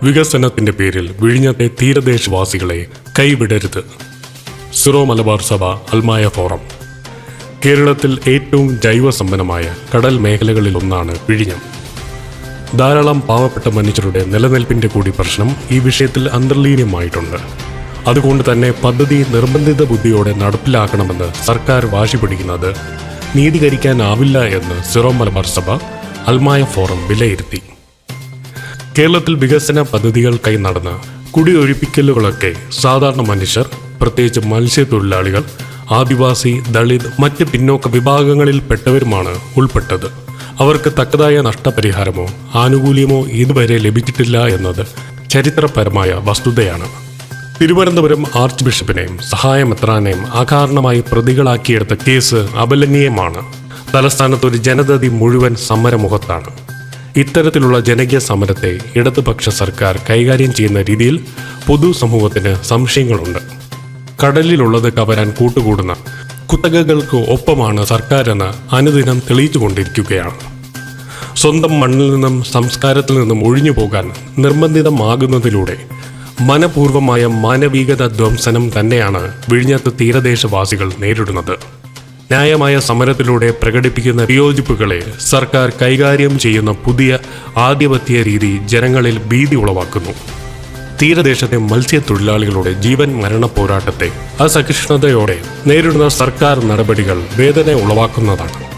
വികസനത്തിന്റെ പേരിൽ വിഴിഞ്ഞത്തെ തീരദേശവാസികളെ കൈവിടരുത്. സിറോ മലബാർ സഭ അൽമായ ഫോറം. കേരളത്തിൽ ഏറ്റവും ജൈവസമ്പന്നമായ കടൽ മേഖലകളിലൊന്നാണ് വിഴിഞ്ഞം. ധാരാളം പാവപ്പെട്ട മനുഷ്യരുടെ നിലനിൽപ്പിന്റെ കൂടി പ്രശ്നം ഈ വിഷയത്തിൽ അന്തർലീനമായിട്ടുണ്ട്. അതുകൊണ്ട് തന്നെ പദ്ധതി നിർബന്ധിത ബുദ്ധിയോടെ നടപ്പിലാക്കണമെന്ന് സർക്കാർ വാശി പിടിക്കുന്നത് നീതീകരിക്കാനാവില്ല എന്ന് സിറോ മലബാർ സഭ അൽമായ ഫോറം വിലയിരുത്തി. കേരളത്തിൽ വികസന പദ്ധതികൾക്കായി നടന്ന കുടിയൊഴിപ്പിക്കലുകളൊക്കെ സാധാരണ മനുഷ്യർ, പ്രത്യേകിച്ച് മത്സ്യത്തൊഴിലാളികൾ, ആദിവാസി, ദളിത്, മറ്റ് പിന്നോക്ക വിഭാഗങ്ങളിൽപ്പെട്ടവരുമാണ് ഉൾപ്പെട്ടത്. അവർക്ക് തക്കതായ നഷ്ടപരിഹാരമോ ആനുകൂല്യമോ ഇതുവരെ ലഭിച്ചിട്ടില്ല എന്നത് ചരിത്രപരമായ വസ്തുതയാണ്. തിരുവനന്തപുരം ആർച്ച് ബിഷപ്പിനെയും സഹായമെത്രാനെയും അകാരണമായി പ്രതികളാക്കിയെടുത്ത കേസ് അപലപനീയമാണ്. തലസ്ഥാനത്ത് ഒരു ജനതതി മുഴുവൻ സമരമുഖത്താണ്. ഇത്തരത്തിലുള്ള ജനകീയ സമരത്തെ ഇടതുപക്ഷ സർക്കാർ കൈകാര്യം ചെയ്യുന്ന രീതിയിൽ പൊതുസമൂഹത്തിന് സംശയങ്ങളുണ്ട്. കടലിലുള്ളത് കവരാൻ കൂട്ടുകൂടുന്ന കുത്തകകൾക്ക് ഒപ്പമാണ് സർക്കാരെന്ന് അനുദിനം തെളിയിച്ചുകൊണ്ടിരിക്കുകയാണ്. സ്വന്തം മണ്ണിൽ നിന്നും സംസ്കാരത്തിൽ നിന്നും ഒഴിഞ്ഞു പോകാൻ നിർബന്ധിതമാകുന്നതിലൂടെ മനപൂർവമായ മാനവികത ധ്വംസനം തന്നെയാണ് വിഴിഞ്ഞത്ത് തീരദേശവാസികൾ നേരിടുന്നത്. ന്യായമായ സമരത്തിലൂടെ പ്രകടിപ്പിക്കുന്ന വിയോജിപ്പുകളെ സർക്കാർ കൈകാര്യം ചെയ്യുന്ന പുതിയ ആധിപത്യ രീതി ജനങ്ങളിൽ ഭീതി ഉളവാക്കുന്നു. തീരദേശത്തെ മത്സ്യത്തൊഴിലാളികളുടെ ജീവൻ മരണ പോരാട്ടത്തെ അസഹിഷ്ണുതയോടെ നേരിടുന്ന സർക്കാർ നടപടികൾ വേദന ഉളവാക്കുന്നതാണ്.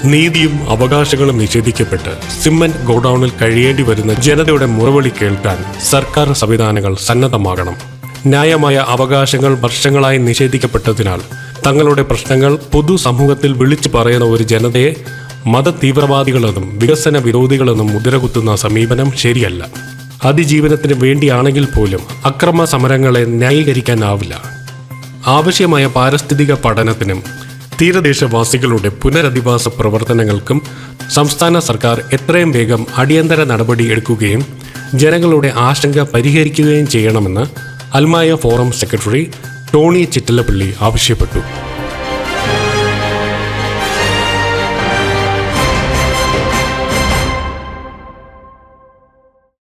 നീതിയും അവകാശങ്ങളും നിഷേധിക്കപ്പെട്ട് സിമന്റ് ഗോഡൌണിൽ കഴിയേണ്ടി വരുന്ന ജനതയുടെ മുറവിളി കേൾക്കാൻ സർക്കാർ സംവിധാനങ്ങൾ സന്നദ്ധമാകണം. ന്യായമായ അവകാശങ്ങൾ വർഷങ്ങളായി നിഷേധിക്കപ്പെട്ടതിനാൽ തങ്ങളുടെ പ്രശ്നങ്ങൾ പൊതുസമൂഹത്തിൽ വിളിച്ചു പറയുന്ന ഒരു ജനതയെ മതതീവ്രവാദികളെന്നും വികസന വിരോധികളെന്നും മുദ്രകുത്തുന്ന സമീപനം ശരിയല്ല. അതിജീവനത്തിന് വേണ്ടിയാണെങ്കിൽ പോലും അക്രമ സമരങ്ങളെ ന്യായീകരിക്കാനാവില്ല. ആവശ്യമായ പാരിസ്ഥിതിക പഠനത്തിനും തീരദേശവാസികളുടെ പുനരധിവാസ പ്രവർത്തനങ്ങൾക്കും സംസ്ഥാന സർക്കാർ എത്രയും വേഗം അടിയന്തര നടപടി എടുക്കുകയും ജനങ്ങളുടെ ആശങ്ക പരിഹരിക്കുകയും ചെയ്യണമെന്ന് അൽമായ ഫോറം സെക്രട്ടറി ടോണി ചിറ്റലപ്പള്ളി ആവശ്യപ്പെട്ടു.